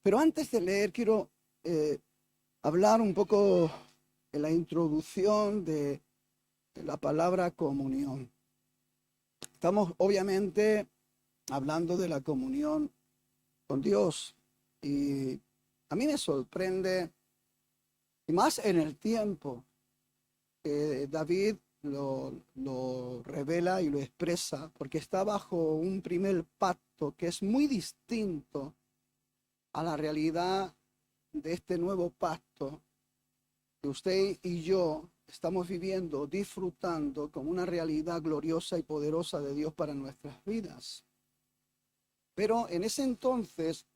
Pero antes de leer, quiero hablar un poco en la introducción de la palabra comunión. Estamos obviamente hablando de la comunión con Dios y a mí me sorprende, y más en el tiempo, que David lo revela y lo expresa, porque está bajo un primer pacto que es muy distinto a la realidad de este nuevo pacto que usted y yo estamos viviendo, disfrutando como una realidad gloriosa y poderosa de Dios para nuestras vidas. Pero en ese entonces,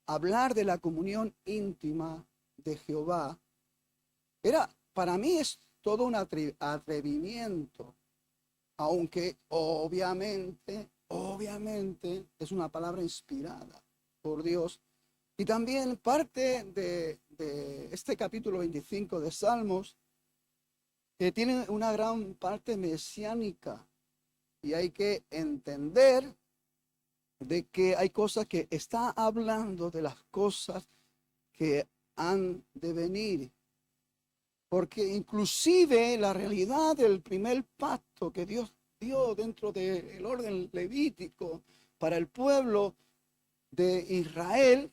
hablar de la comunión íntima de Jehová para mí es todo un atrevimiento, aunque obviamente es una palabra inspirada por Dios. Y también parte de este capítulo 25 de Salmos, que tiene una gran parte mesiánica, y hay que entender de que hay cosas que está hablando de las cosas que han de venir. Porque inclusive la realidad del primer pacto que Dios dio dentro del orden levítico para el pueblo de Israel,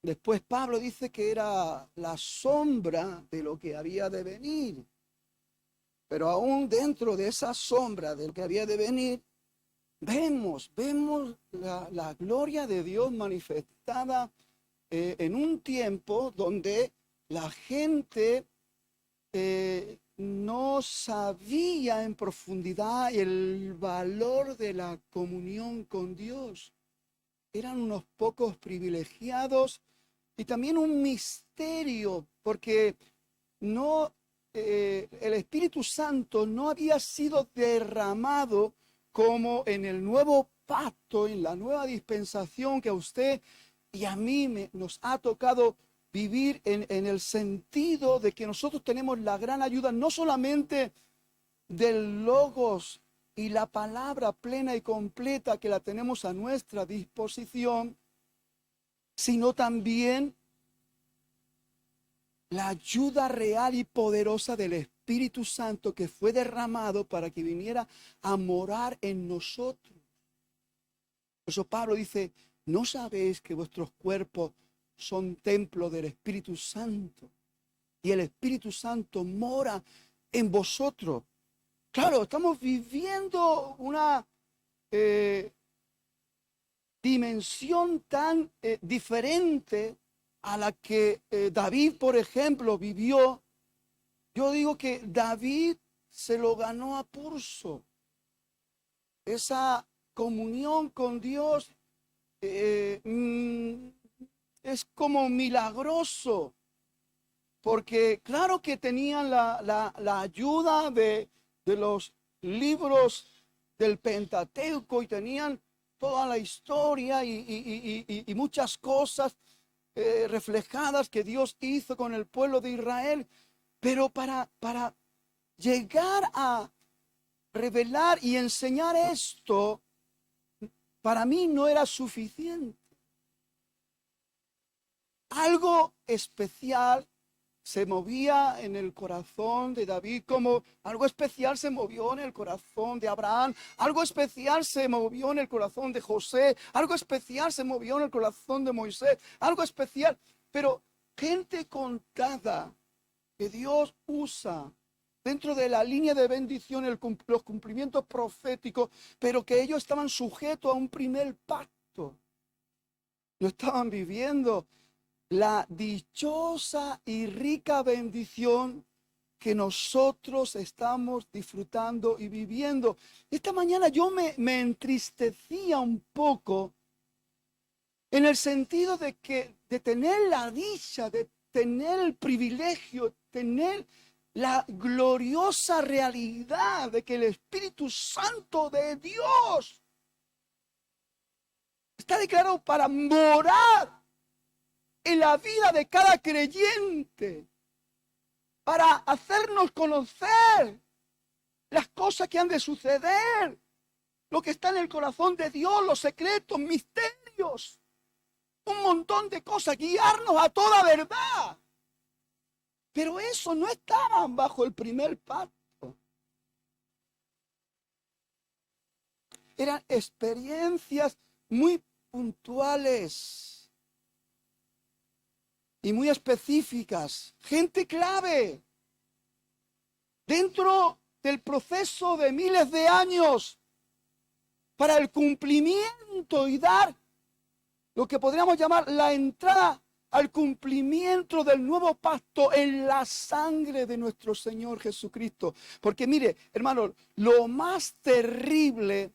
después Pablo dice que era la sombra de lo que había de venir. Pero aún dentro de esa sombra de lo que había de venir, vemos la gloria de Dios manifestada en un tiempo donde la gente no sabía en profundidad el valor de la comunión con Dios. Eran unos pocos privilegiados y también un misterio, porque el Espíritu Santo no había sido derramado como en el nuevo pacto, en la nueva dispensación que a usted y a mí nos ha tocado vivir en el sentido de que nosotros tenemos la gran ayuda no solamente del Logos y la palabra plena y completa que la tenemos a nuestra disposición, sino también la ayuda real y poderosa del Espíritu Santo que fue derramado para que viniera a morar en nosotros. Por eso Pablo dice, ¿no sabéis que vuestros cuerpos son templo del Espíritu Santo? Y el Espíritu Santo mora en vosotros. Claro, estamos viviendo una dimensión tan diferente a la que David, por ejemplo, vivió. Yo digo que David se lo ganó a pulso. Esa comunión con Dios es como milagroso, porque claro que tenían la ayuda de los libros del Pentateuco y tenían toda la historia y muchas cosas reflejadas que Dios hizo con el pueblo de Israel, pero para llegar a revelar y enseñar esto, para mí no era suficiente. Algo especial se movía en el corazón de David, como algo especial se movió en el corazón de Abraham, algo especial se movió en el corazón de José, algo especial se movió en el corazón de Moisés, algo especial, pero gente contada que Dios usa dentro de la línea de bendición, los cumplimientos proféticos, pero que ellos estaban sujetos a un primer pacto. No estaban viviendo la dichosa y rica bendición que nosotros estamos disfrutando y viviendo. Esta mañana yo me entristecía un poco en el sentido de tener la dicha, de tener el privilegio, tener la gloriosa realidad de que el Espíritu Santo de Dios está declarado para morar en la vida de cada creyente, para hacernos conocer las cosas que han de suceder, lo que está en el corazón de Dios, los secretos, misterios. un montón de cosas, guiarnos a toda verdad. Pero eso no estaba bajo el primer pacto. Eran experiencias muy puntuales y muy específicas. Gente clave dentro del proceso de miles de años para el cumplimiento y dar lo que podríamos llamar la entrada al cumplimiento del nuevo pacto en la sangre de nuestro Señor Jesucristo. Porque mire, hermano, lo más terrible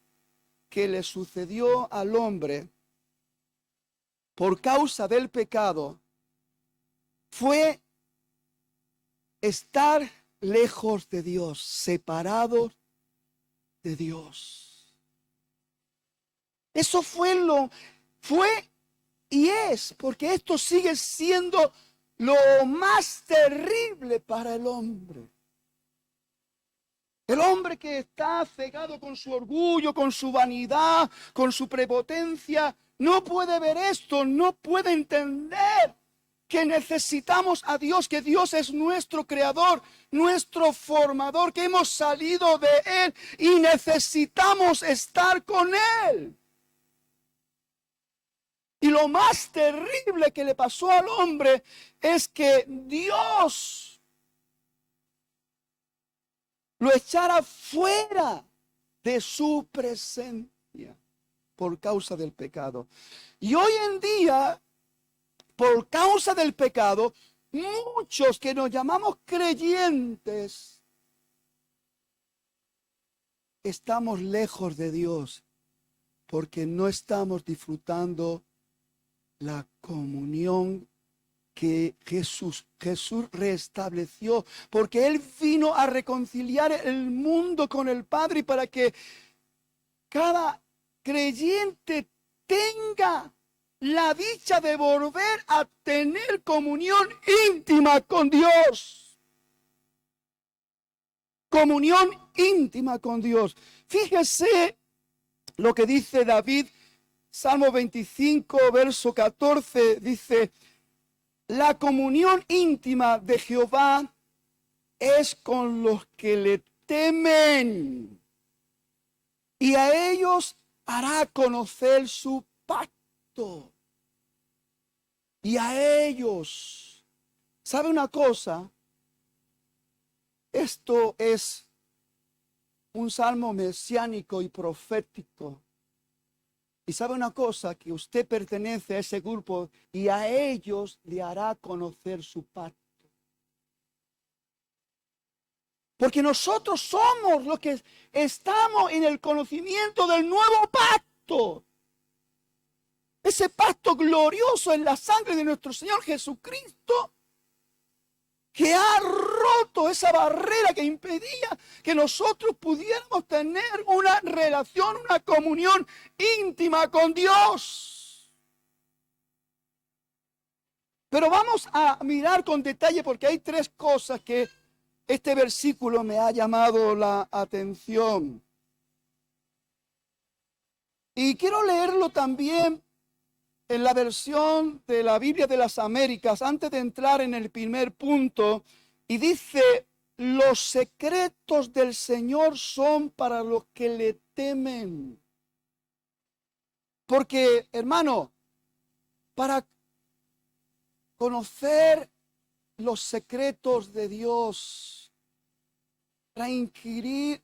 que le sucedió al hombre por causa del pecado fue estar lejos de Dios, separados de Dios. Eso fue y es, porque esto sigue siendo lo más terrible para el hombre. El hombre que está cegado con su orgullo, con su vanidad, con su prepotencia, no puede ver esto, no puede entender que necesitamos a Dios, que Dios es nuestro creador, nuestro formador, que hemos salido de Él y necesitamos estar con Él. Y lo más terrible que le pasó al hombre es que Dios lo echara fuera de su presencia por causa del pecado. Y hoy en día, por causa del pecado, muchos que nos llamamos creyentes, estamos lejos de Dios porque no estamos disfrutando la comunión que Jesús restableció, porque Él vino a reconciliar el mundo con el Padre y para que cada creyente tenga la dicha de volver a tener comunión íntima con Dios. Comunión íntima con Dios. Fíjese lo que dice David, Salmo 25, verso 14, dice: la comunión íntima de Jehová es con los que le temen, y a ellos hará conocer su pacto. Y a ellos, ¿sabe una cosa? Esto es un salmo mesiánico y profético. Y sabe una cosa, que usted pertenece a ese grupo y a ellos le hará conocer su pacto. Porque nosotros somos los que estamos en el conocimiento del nuevo pacto. Ese pacto glorioso en la sangre de nuestro Señor Jesucristo, que ha roto esa barrera que impedía que nosotros pudiéramos tener una relación, una comunión íntima con Dios. Pero vamos a mirar con detalle, porque hay tres cosas que este versículo me ha llamado la atención. Y quiero leerlo también en la versión de la Biblia de las Américas, antes de entrar en el primer punto, y dice: los secretos del Señor son para los que le temen. Porque, hermano, para conocer los secretos de Dios, para inquirir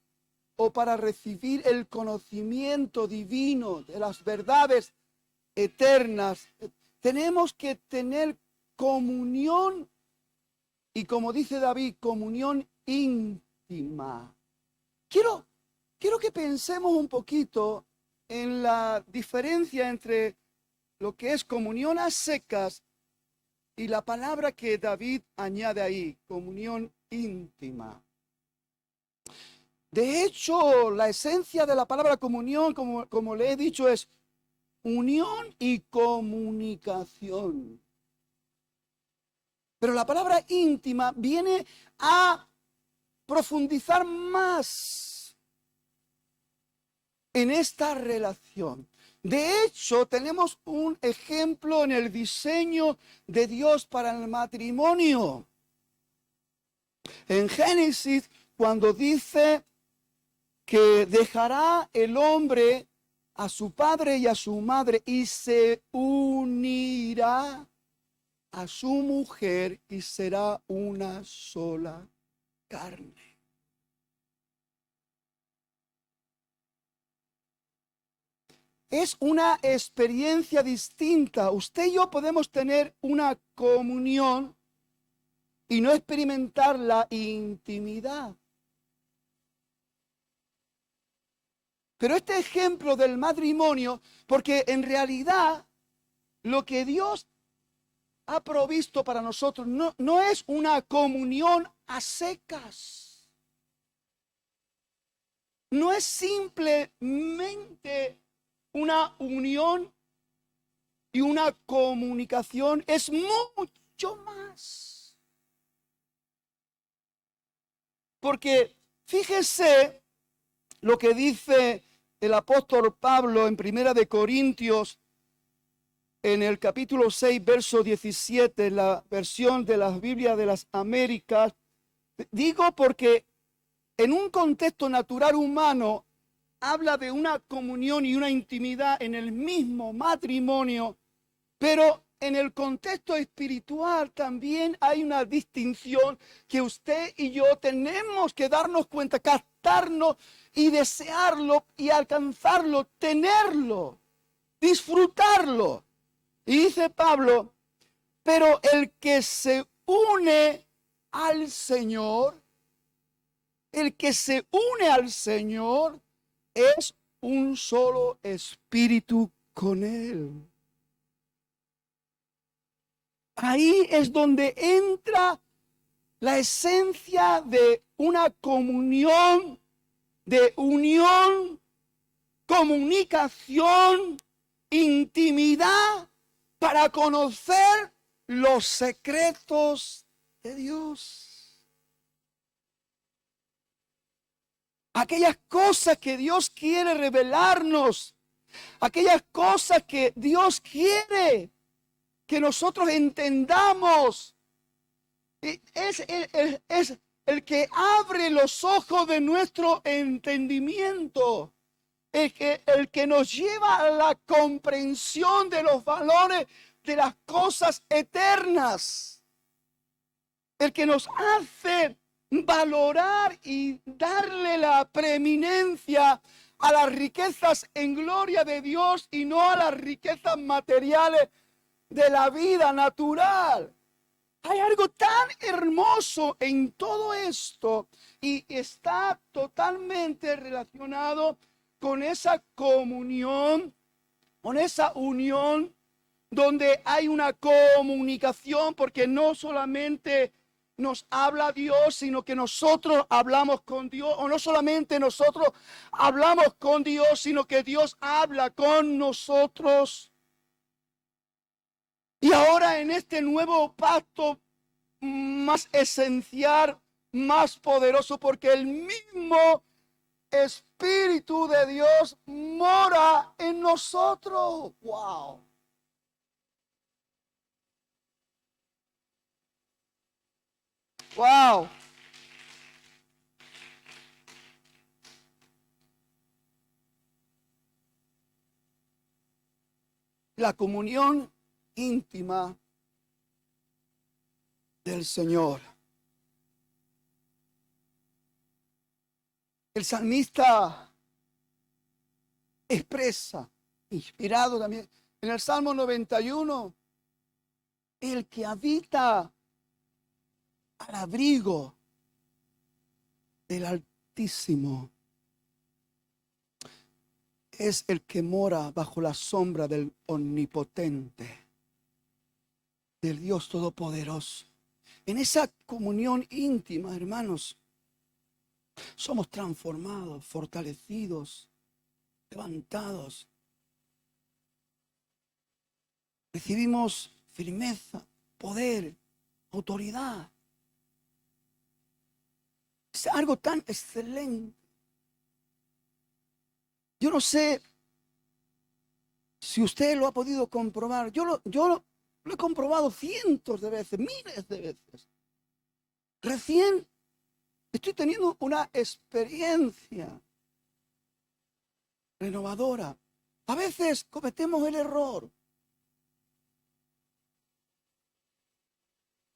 o para recibir el conocimiento divino de las verdades eternas, tenemos que tener comunión, y como dice David, comunión íntima. Quiero que pensemos un poquito en la diferencia entre lo que es comunión a secas y la palabra que David añade ahí, comunión íntima. De hecho, la esencia de la palabra comunión, como le he dicho, es unión y comunicación. Pero la palabra íntima viene a profundizar más en esta relación. De hecho, tenemos un ejemplo en el diseño de Dios para el matrimonio. En Génesis, cuando dice que dejará el hombre a su padre y a su madre y se unirá a su mujer y será una sola carne. Es una experiencia distinta. Usted y yo podemos tener una comunión y no experimentar la intimidad. Pero este ejemplo del matrimonio, porque en realidad lo que Dios ha provisto para nosotros no es una comunión a secas. No es simplemente una unión y una comunicación, es mucho más. Porque fíjese lo que dice el apóstol Pablo en Primera de Corintios, en el capítulo 6, verso 17, la versión de la Biblia de las Américas. Digo porque en un contexto natural humano habla de una comunión y una intimidad en el mismo matrimonio, pero en el contexto espiritual también hay una distinción que usted y yo tenemos que darnos cuenta, captarnos y desearlo y alcanzarlo, tenerlo, disfrutarlo. Y dice Pablo, pero el que se une al Señor, el que se une al Señor es un solo espíritu con Él. Ahí es donde entra la esencia de una comunión, de unión, comunicación, intimidad para conocer los secretos de Dios. Aquellas cosas que Dios quiere revelarnos, aquellas cosas que Dios quiere que nosotros entendamos. Es el que abre los ojos de nuestro entendimiento, el que nos lleva a la comprensión de los valores de las cosas eternas, el que nos hace valorar y darle la preeminencia a las riquezas en gloria de Dios y no a las riquezas materiales de la vida natural. Hay algo tan hermoso en todo esto y está totalmente relacionado con esa comunión, con esa unión donde hay una comunicación, porque no solamente nos habla Dios, sino que nosotros hablamos con Dios, o no solamente nosotros hablamos con Dios, sino que Dios habla con nosotros. Y ahora en este nuevo pacto más esencial, más poderoso, porque el mismo Espíritu de Dios mora en nosotros. ¡Wow! ¡Wow! La comunión íntima del Señor. El salmista expresa, inspirado también, en el Salmo 91, el que habita al abrigo del Altísimo es el que mora bajo la sombra del Omnipotente, del Dios Todopoderoso. En esa comunión íntima, hermanos, somos transformados, fortalecidos, levantados. Recibimos firmeza, poder, autoridad. Es algo tan excelente. Yo no sé Si usted lo ha podido comprobar, yo lo he comprobado cientos de veces, miles de veces. Recién estoy teniendo una experiencia renovadora. A veces cometemos el error.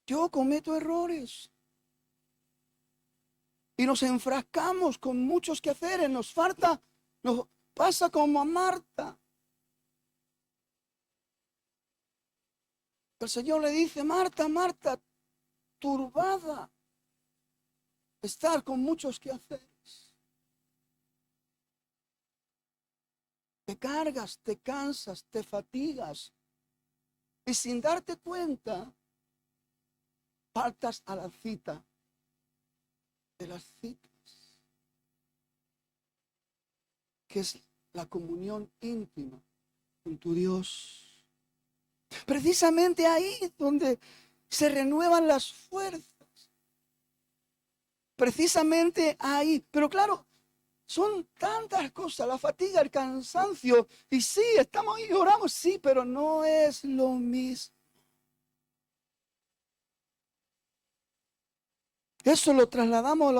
Yo cometo errores. Y nos enfrascamos con muchos quehaceres. Nos pasa como a Marta. El Señor le dice, Marta, Marta, turbada, estar con muchos quehaceres. Te cargas, te cansas, te fatigas. Y sin darte cuenta, faltas a la cita de las citas, que es la comunión íntima con tu Dios. Precisamente ahí donde se renuevan las fuerzas. Precisamente ahí. Pero claro, son tantas cosas, la fatiga, el cansancio. Y sí, estamos ahí, oramos, sí, pero no es lo mismo. Eso lo trasladamos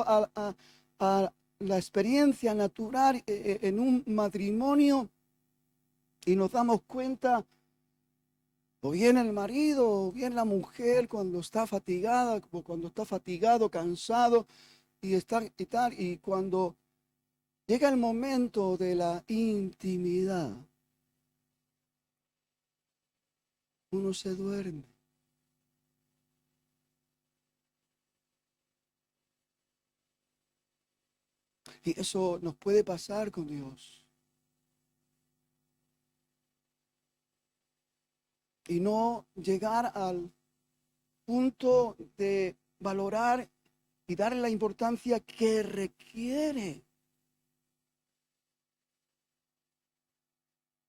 a la experiencia natural en un matrimonio y nos damos cuenta, o bien el marido, o bien la mujer, cuando está fatigada, o cuando está fatigado, cansado, y cuando llega el momento de la intimidad, uno se duerme. Y eso nos puede pasar con Dios. Y no llegar al punto de valorar y darle la importancia que requiere.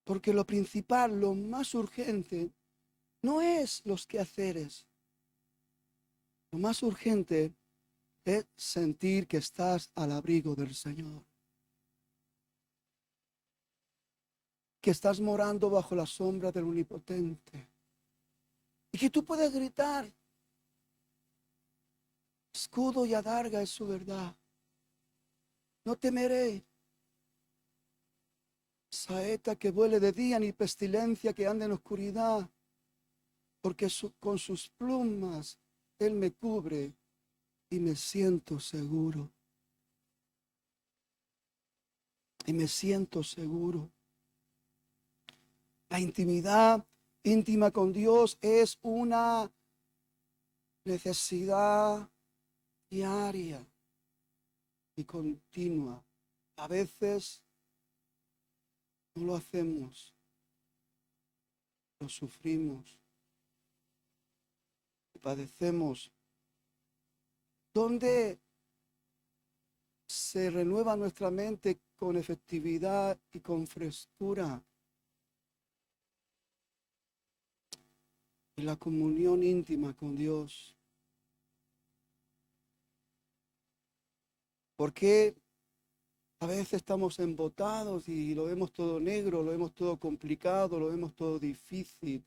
Porque lo principal, lo más urgente, no es los quehaceres. Lo más urgente es sentir que estás al abrigo del Señor. Que estás morando bajo la sombra del Omnipotente. Y que tú puedes gritar, escudo y adarga es su verdad. No temeré saeta que vuele de día, ni pestilencia que ande en oscuridad, porque con sus plumas Él me cubre y me siento seguro. Y me siento seguro. La intimidad íntima con Dios es una necesidad diaria y continua. A veces no lo hacemos, lo sufrimos, padecemos. Donde se renueva nuestra mente con efectividad y con frescura. En la comunión íntima con Dios. Porque a veces estamos embotados y lo vemos todo negro, lo vemos todo complicado, lo vemos todo difícil.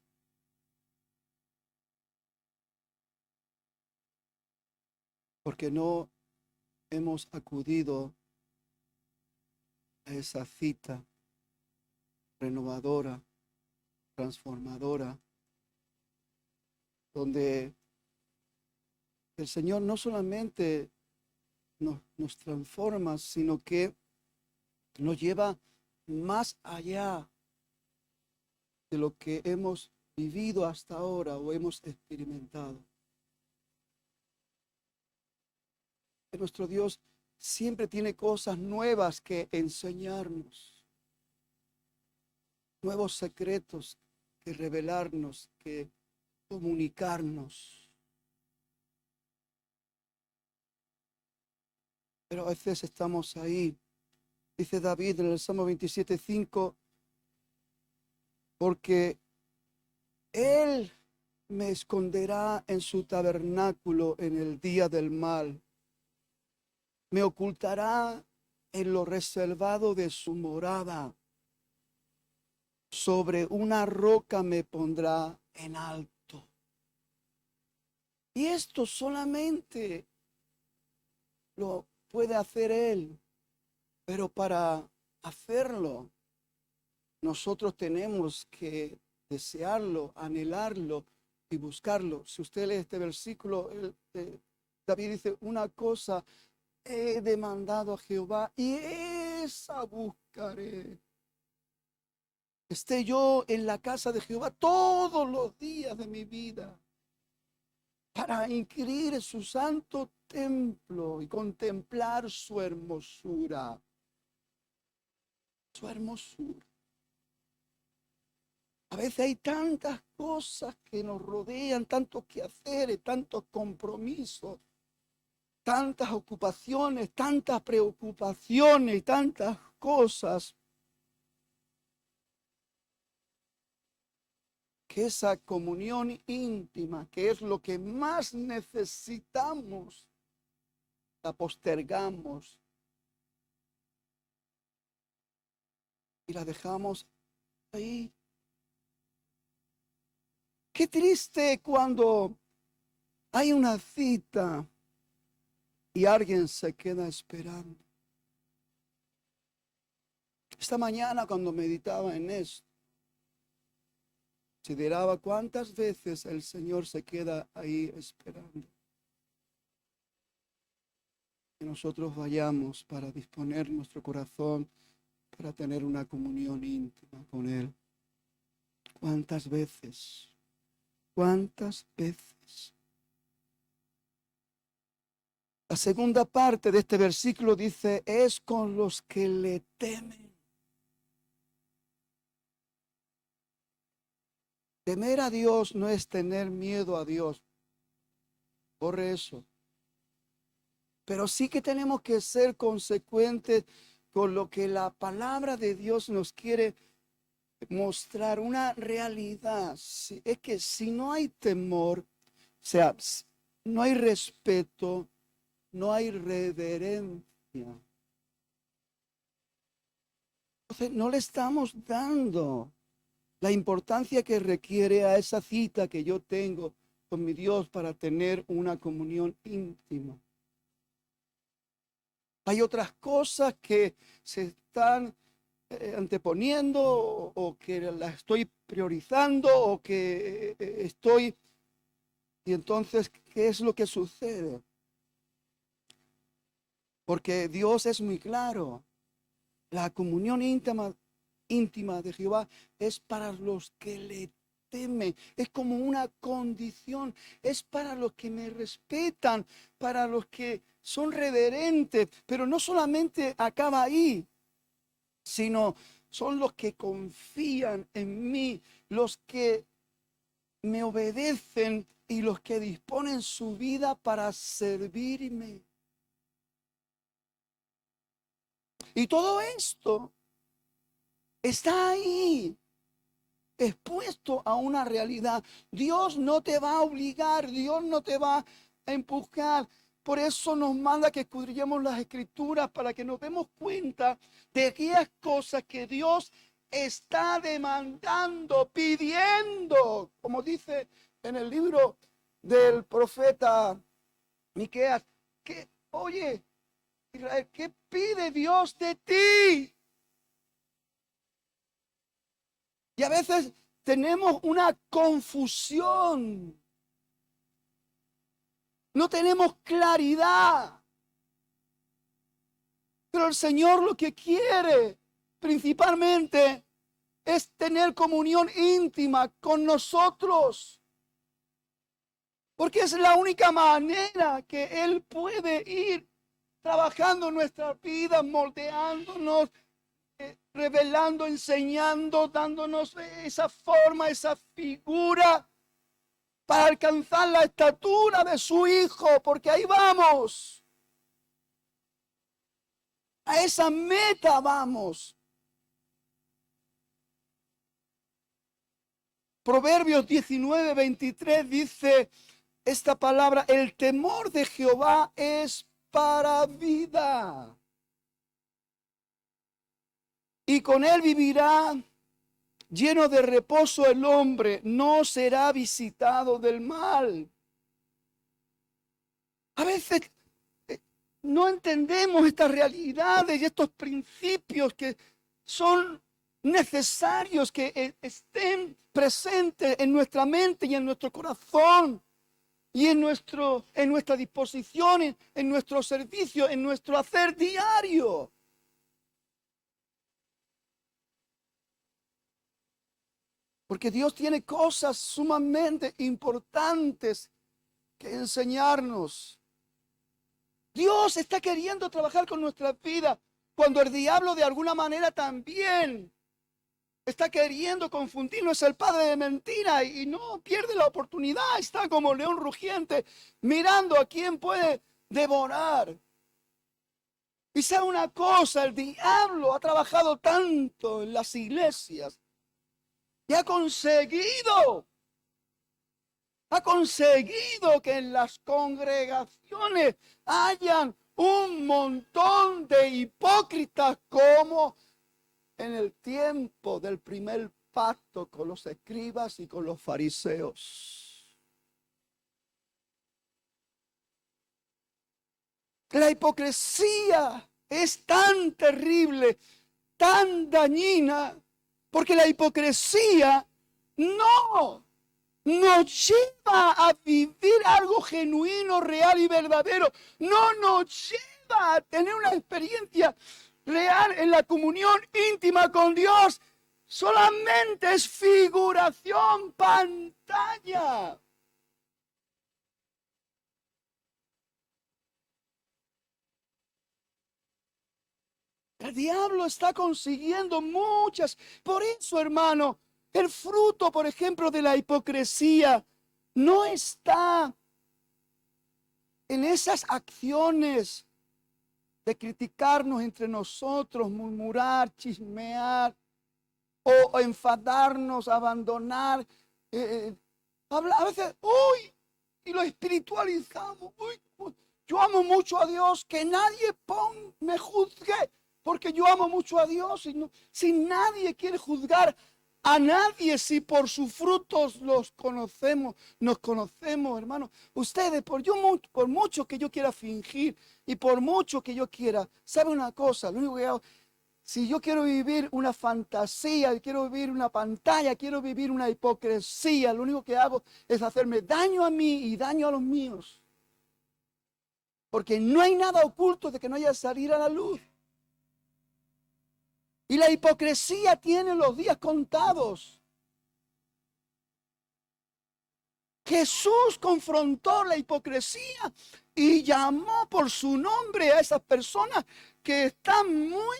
Porque no hemos acudido a esa cita renovadora, transformadora, donde el Señor no solamente nos transforma, sino que nos lleva más allá de lo que hemos vivido hasta ahora o hemos experimentado. Que nuestro Dios siempre tiene cosas nuevas que enseñarnos, nuevos secretos que revelarnos, que comunicarnos. Pero a veces estamos ahí. Dice David en el Salmo 27:5, porque Él me esconderá en su tabernáculo en el día del mal. Me ocultará en lo reservado de su morada. sobre una roca me pondrá en alto. Y esto solamente lo puede hacer Él, pero para hacerlo nosotros tenemos que desearlo, anhelarlo y buscarlo. Si usted lee este versículo, David dice, una cosa he demandado a Jehová y esa buscaré. Esté yo en la casa de Jehová todos los días de mi vida para inquirir en su santo templo y contemplar su hermosura. Su hermosura. A veces hay tantas cosas que nos rodean, tantos quehaceres, tantos compromisos, tantas ocupaciones, tantas preocupaciones, tantas cosas, que esa comunión íntima, que es lo que más necesitamos, la postergamos y la dejamos ahí. Qué triste cuando hay una cita y alguien se queda esperando. Esta mañana cuando meditaba en esto, consideraba cuántas veces el Señor se queda ahí esperando. Que nosotros vayamos para disponer nuestro corazón para tener una comunión íntima con Él. ¿Cuántas veces? ¿Cuántas veces? La segunda parte de este versículo dice, es con los que le temen. Temer a Dios no es tener miedo a Dios. Corre eso. Pero sí que tenemos que ser consecuentes con lo que la palabra de Dios nos quiere mostrar, una realidad. Es que si no hay temor, o sea, no hay respeto, no hay reverencia. Entonces no le estamos dando la importancia que requiere a esa cita que yo tengo con mi Dios para tener una comunión íntima. Hay otras cosas que se están anteponiendo o que las estoy priorizando o que estoy... Y entonces, ¿qué es lo que sucede? Porque Dios es muy claro. La comunión íntima de Jehová es para los que le temen. Es como una condición. Es para los que me respetan, para los que son reverentes. Pero no solamente acaba ahí, sino son los que confían en mí, los que me obedecen y los que disponen su vida para servirme. Y todo esto está ahí, expuesto a una realidad. Dios no te va a obligar, Dios no te va a empujar. Por eso nos manda que escudriñemos las escrituras para que nos demos cuenta de aquellas cosas que Dios está demandando, pidiendo, como dice en el libro del profeta Miqueas, que, oye, Israel, ¿qué pide Dios de ti? Y a veces tenemos una confusión. No tenemos claridad. Pero el Señor lo que quiere principalmente es tener comunión íntima con nosotros. Porque es la única manera que Él puede ir trabajando en nuestra vida, moldeándonos, revelando, enseñando, dándonos esa forma, esa figura para alcanzar la estatura de su Hijo, porque ahí vamos. A esa meta vamos. Proverbios 19:23 dice esta palabra, el temor de Jehová es para vida. Y con él vivirá lleno de reposo el hombre, no será visitado del mal. A veces no entendemos estas realidades y estos principios que son necesarios que estén presentes en nuestra mente y en nuestro corazón y en nuestra disposición, en nuestro servicio, en nuestro hacer diario. Porque Dios tiene cosas sumamente importantes que enseñarnos. Dios está queriendo trabajar con nuestra vida cuando el diablo de alguna manera también está queriendo confundirnos. Es el padre de mentira y no pierde la oportunidad. Está como león rugiente mirando a quién puede devorar. Y sabe una cosa, el diablo ha trabajado tanto en las iglesias y ha conseguido que en las congregaciones hayan un montón de hipócritas como en el tiempo del primer pacto con los escribas y con los fariseos. La hipocresía es tan terrible, tan dañina, porque la hipocresía no nos lleva a vivir algo genuino, real y verdadero. No nos lleva a tener una experiencia real en la comunión íntima con Dios. Solamente es figuración, pantalla. El diablo está consiguiendo muchas. Por eso, hermano, el fruto, por ejemplo, de la hipocresía no está en esas acciones de criticarnos entre nosotros, murmurar, chismear o enfadarnos, abandonar. A veces, uy, y lo espiritualizamos. Uy, yo amo mucho a Dios, que nadie me juzgue, porque yo amo mucho a Dios. Si nadie quiere juzgar a nadie, si por sus frutos nos conocemos, hermano. Ustedes, por mucho que yo quiera fingir y por mucho que yo quiera, ¿sabe una cosa? Lo único que hago, si yo quiero vivir una fantasía, quiero vivir una pantalla, quiero vivir una hipocresía, lo único que hago es hacerme daño a mí y daño a los míos. Porque no hay nada oculto de que no haya salir a la luz. Y la hipocresía tiene los días contados. Jesús confrontó la hipocresía y llamó por su nombre a esas personas que están muy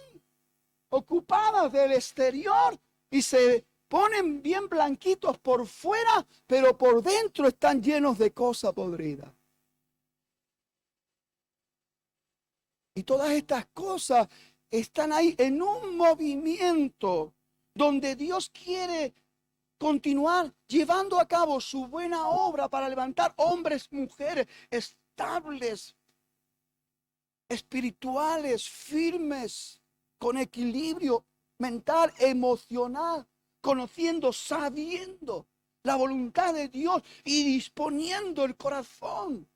ocupadas del exterior y se ponen bien blanquitos por fuera, pero por dentro están llenos de cosas podridas. Y todas estas cosas están ahí en un movimiento donde Dios quiere continuar llevando a cabo su buena obra para levantar hombres, mujeres estables, espirituales, firmes, con equilibrio mental, emocional, conociendo, sabiendo la voluntad de Dios y disponiendo el corazón,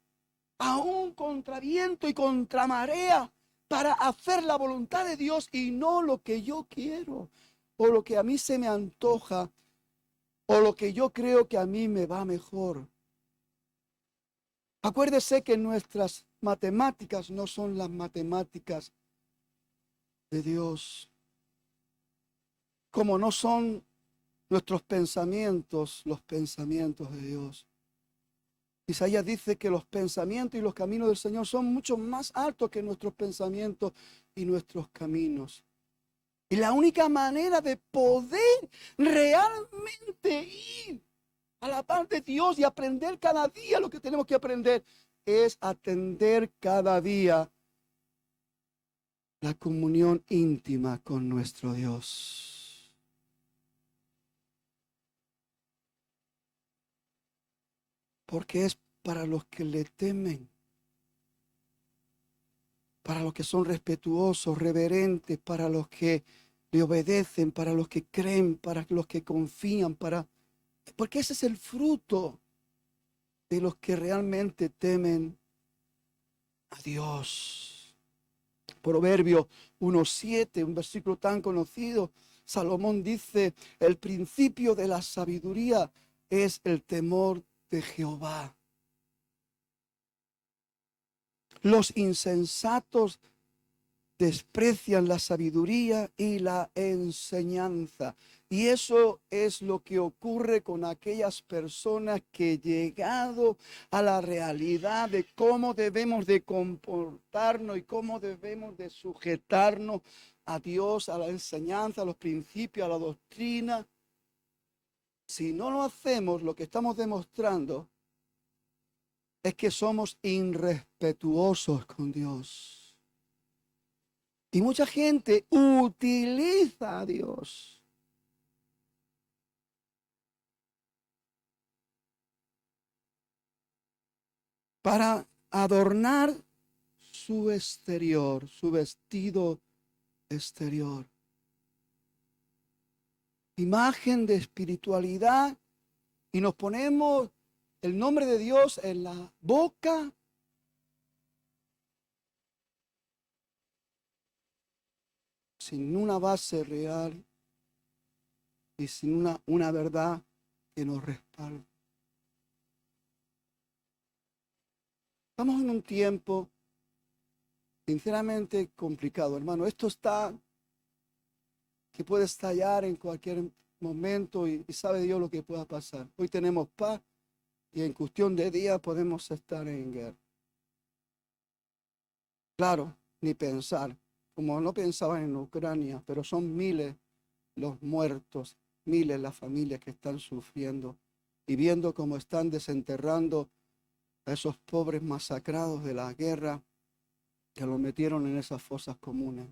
aún contra viento y contra marea, para hacer la voluntad de Dios y no lo que yo quiero, o lo que a mí se me antoja, o lo que yo creo que a mí me va mejor. Acuérdese que nuestras matemáticas no son las matemáticas de Dios, como no son nuestros pensamientos los pensamientos de Dios. Isaías dice que los pensamientos y los caminos del Señor son mucho más altos que nuestros pensamientos y nuestros caminos. Y la única manera de poder realmente ir a la par de Dios y aprender cada día lo que tenemos que aprender es atender cada día la comunión íntima con nuestro Dios. Porque es para los que le temen, para los que son respetuosos, reverentes, para los que le obedecen, para los que creen, para los que confían, porque ese es el fruto de los que realmente temen a Dios. Proverbio 1:7, un versículo tan conocido. Salomón dice: el principio de la sabiduría es el temor de Jehová. Los insensatos desprecian la sabiduría y la enseñanza. Y eso es lo que ocurre con aquellas personas que, llegado a la realidad de cómo debemos de comportarnos y cómo debemos de sujetarnos a Dios, a la enseñanza, a los principios, a la doctrina, si no lo hacemos, lo que estamos demostrando es que somos irrespetuosos con Dios. Y mucha gente utiliza a Dios para adornar su exterior, su vestido exterior. Imagen de espiritualidad, y nos ponemos el nombre de Dios en la boca, sin una base real y sin una verdad que nos respalde. Estamos en un tiempo sinceramente complicado, hermano. Esto está que puede estallar en cualquier momento y sabe Dios lo que pueda pasar. Hoy tenemos paz y en cuestión de días podemos estar en guerra. Claro, ni pensar, como no pensaban en Ucrania, pero son miles los muertos, miles las familias que están sufriendo y viendo cómo están desenterrando a esos pobres masacrados de la guerra que los metieron en esas fosas comunes.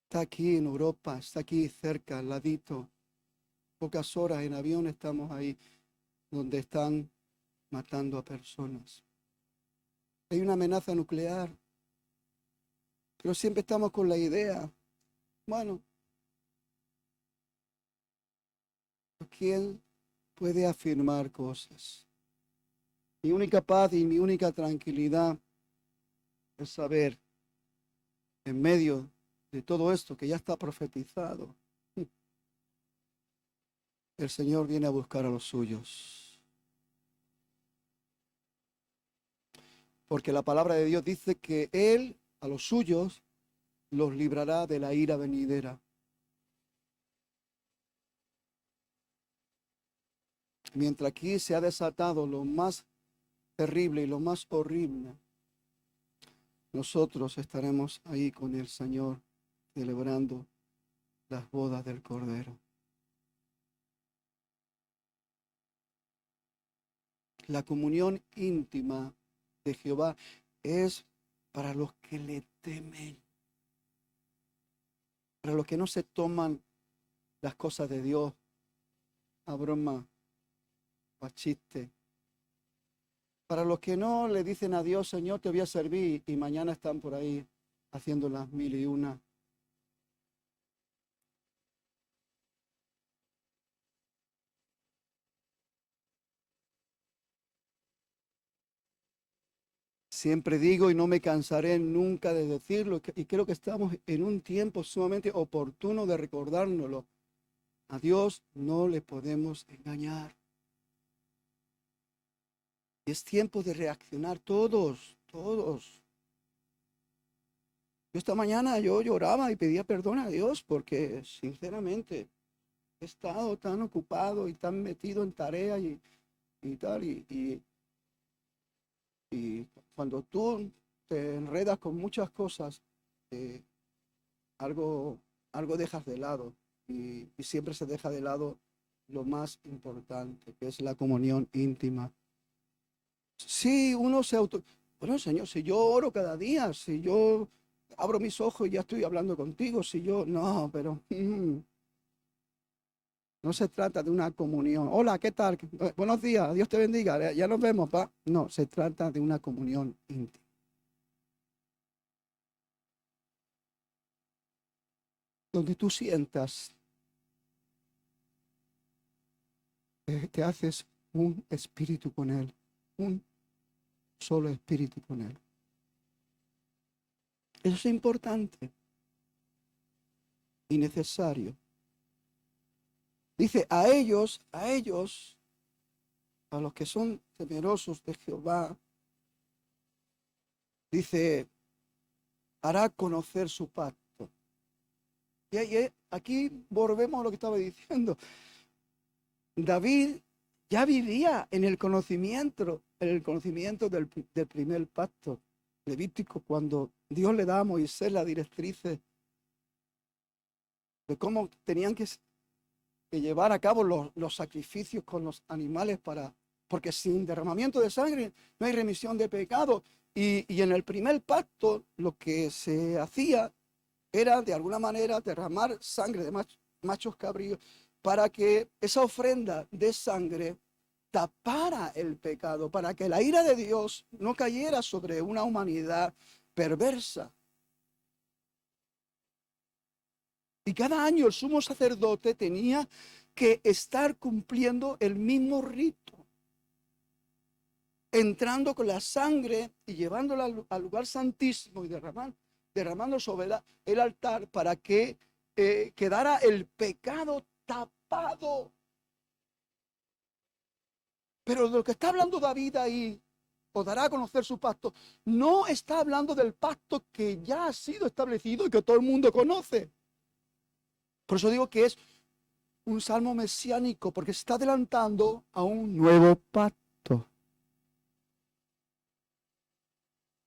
Está aquí en Europa, está aquí cerca, al ladito. Pocas horas en avión estamos ahí, donde están matando a personas. Hay una amenaza nuclear, pero siempre estamos con la idea, bueno, ¿quién puede afirmar cosas? Mi única paz y mi única tranquilidad es saber, en medio de todo esto que ya está profetizado, el Señor viene a buscar a los suyos. Porque la palabra de Dios dice que Él, a los suyos, los librará de la ira venidera. Mientras aquí se ha desatado lo más terrible y lo más horrible, nosotros estaremos ahí con el Señor celebrando las bodas del Cordero. La comunión íntima de Jehová es para los que le temen, para los que no se toman las cosas de Dios a broma o a chiste, para los que no le dicen a Dios: Señor, te voy a servir, y mañana están por ahí haciendo las mil y una. Siempre digo y no me cansaré nunca de decirlo, y creo que estamos en un tiempo sumamente oportuno de recordárnoslo. A Dios no le podemos engañar. Es tiempo de reaccionar todos, todos. Yo esta mañana yo lloraba y pedía perdón a Dios porque sinceramente he estado tan ocupado y tan metido en tarea y tal. Y cuando tú te enredas con muchas cosas, eh, algo, algo dejas de lado y siempre se deja de lado lo más importante, que es la comunión íntima. Sí, uno se auto... Bueno, Señor, si yo oro cada día, si yo abro mis ojos y ya estoy hablando contigo, si yo... No, pero no se trata de una comunión. Hola, ¿qué tal? Buenos días, Dios te bendiga, ya nos vemos, pa. No, se trata de una comunión íntima. donde tú sientas que te haces un espíritu con Él, un solo espíritu con Él. Eso es importante y necesario. Dice, a ellos, a los que son temerosos de Jehová, dice, hará conocer su pacto. Y aquí volvemos a lo que estaba diciendo. David ya vivía en el conocimiento del primer pacto levítico, cuando Dios le da a Moisés las directrices de cómo tenían que llevar a cabo los sacrificios con los animales, porque sin derramamiento de sangre no hay remisión de pecado. Y en el primer pacto lo que se hacía era de alguna manera derramar sangre de machos cabríos para que esa ofrenda de sangre tapara el pecado, para que la ira de Dios no cayera sobre una humanidad perversa. Y cada año el sumo sacerdote tenía que estar cumpliendo el mismo rito, entrando con la sangre y llevándola al lugar santísimo y derramando sobre el altar para que quedara el pecado tapado. Pero de lo que está hablando David ahí, o dará a conocer su pacto, no está hablando del pacto que ya ha sido establecido y que todo el mundo conoce. Por eso digo que es un salmo mesiánico, porque se está adelantando a un nuevo pacto.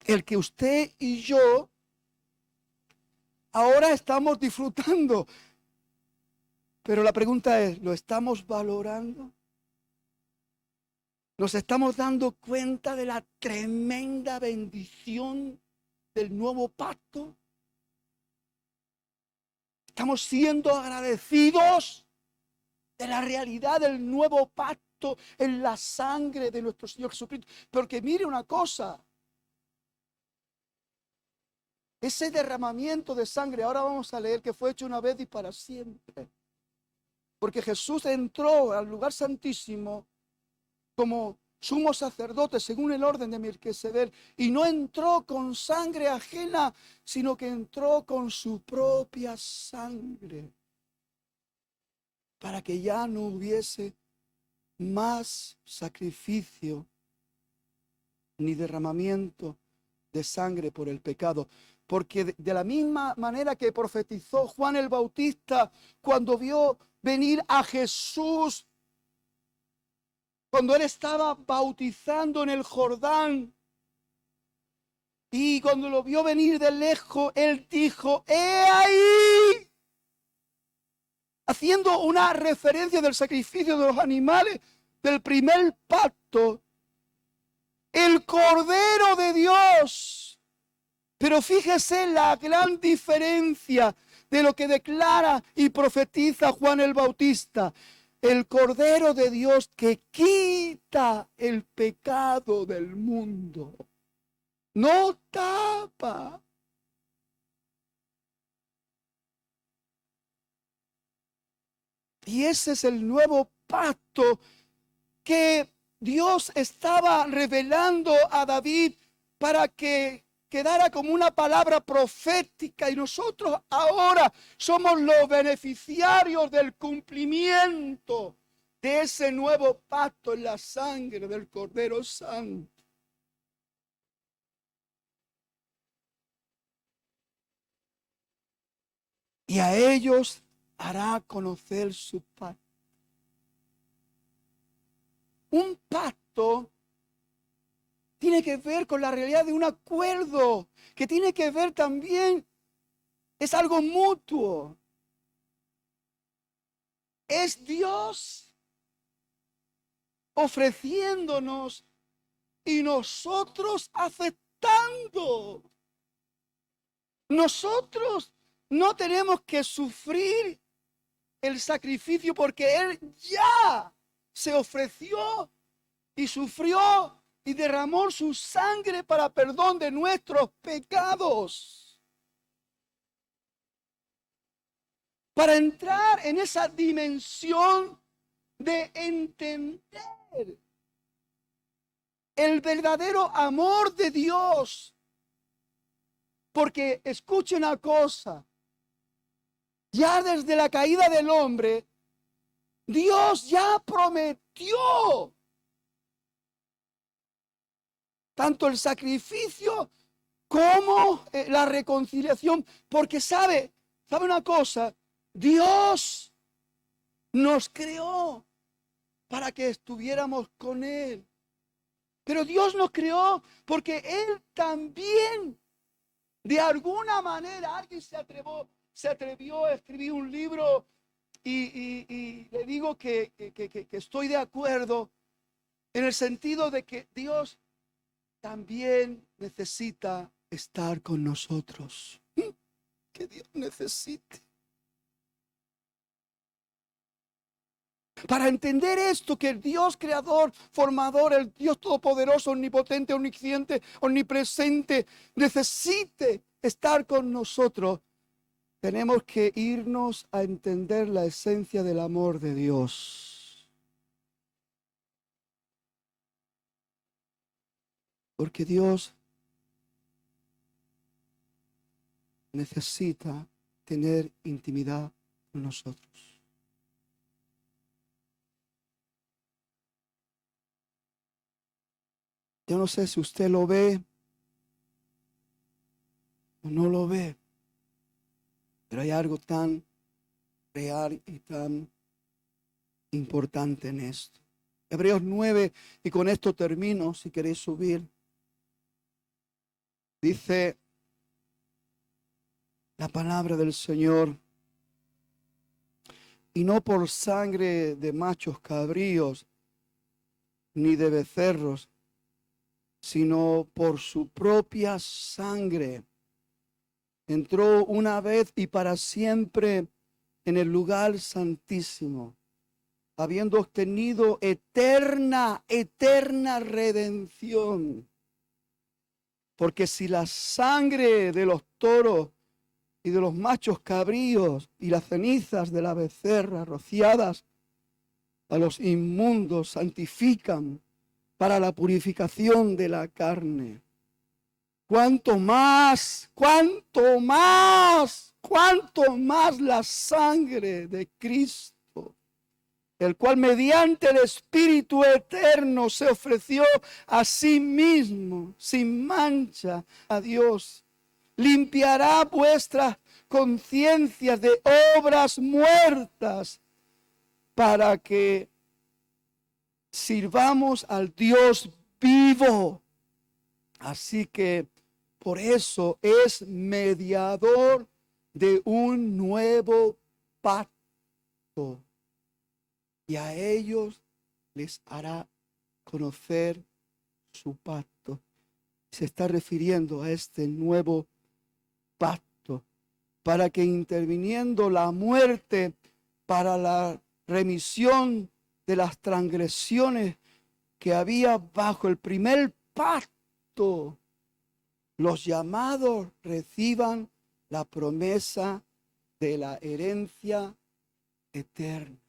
El que usted y yo ahora estamos disfrutando. Pero la pregunta es, ¿lo estamos valorando? ¿Nos estamos dando cuenta de la tremenda bendición del nuevo pacto? ¿Estamos siendo agradecidos de la realidad del nuevo pacto en la sangre de nuestro Señor Jesucristo? Porque mire una cosa, ese derramamiento de sangre, ahora vamos a leer que fue hecho una vez y para siempre. Porque Jesús entró al lugar santísimo como sumo sacerdote según el orden de Melquisedec, y no entró con sangre ajena, sino que entró con su propia sangre, para que ya no hubiese más sacrificio ni derramamiento de sangre por el pecado. Porque de la misma manera que profetizó Juan el Bautista cuando vio venir a Jesús, cuando él estaba bautizando en el Jordán, y cuando lo vio venir de lejos, él dijo, ¡he ahí! Haciendo una referencia del sacrificio de los animales del primer pacto, el Cordero de Dios. Pero fíjese la gran diferencia de lo que declara y profetiza Juan el Bautista. El Cordero de Dios que quita el pecado del mundo. No tapa. Y ese es el nuevo pacto que Dios estaba revelando a David para que quedara como una palabra profética, y nosotros ahora somos los beneficiarios del cumplimiento de ese nuevo pacto en la sangre del Cordero Santo. Y a ellos hará conocer su pacto. Un pacto tiene que ver con la realidad de un acuerdo, que tiene que ver también, es algo mutuo. Es Dios ofreciéndonos y nosotros aceptando. Nosotros no tenemos que sufrir el sacrificio porque Él ya se ofreció y sufrió y derramó su sangre para perdón de nuestros pecados. para entrar en esa dimensión de entender el verdadero amor de Dios. Porque escuche una cosa, ya desde la caída del hombre, Dios ya prometió tanto el sacrificio como la reconciliación. Porque sabe una cosa, Dios nos creó para que estuviéramos con Él. Pero Dios nos creó porque Él también, de alguna manera, alguien se atrevió a escribir un libro y le digo que estoy de acuerdo en el sentido de que Dios también necesita estar con nosotros. Que Dios necesite. Para entender esto, que el Dios creador, formador, el Dios todopoderoso, omnipotente, omnisciente, omnipresente, necesite estar con nosotros, tenemos que irnos a entender la esencia del amor de Dios. Porque Dios necesita tener intimidad con nosotros. Yo no sé si usted lo ve o no lo ve, pero hay algo tan real y tan importante en esto. Hebreos 9, y con esto termino, si queréis subir. Dice la palabra del Señor: y no por sangre de machos cabríos, ni de becerros, sino por su propia sangre. Entró una vez y para siempre en el lugar santísimo, habiendo obtenido eterna redención. Porque si la sangre de los toros y de los machos cabríos y las cenizas de la becerra rociadas a los inmundos santifican para la purificación de la carne, cuánto más la sangre de Cristo, el cual mediante el Espíritu eterno se ofreció a sí mismo sin mancha a Dios, limpiará vuestras conciencias de obras muertas para que sirvamos al Dios vivo. Así que por eso es mediador de un nuevo pacto, y a ellos les hará conocer su pacto. Se está refiriendo a este nuevo pacto, para que interviniendo la muerte para la remisión de las transgresiones que había bajo el primer pacto, los llamados reciban la promesa de la herencia eterna.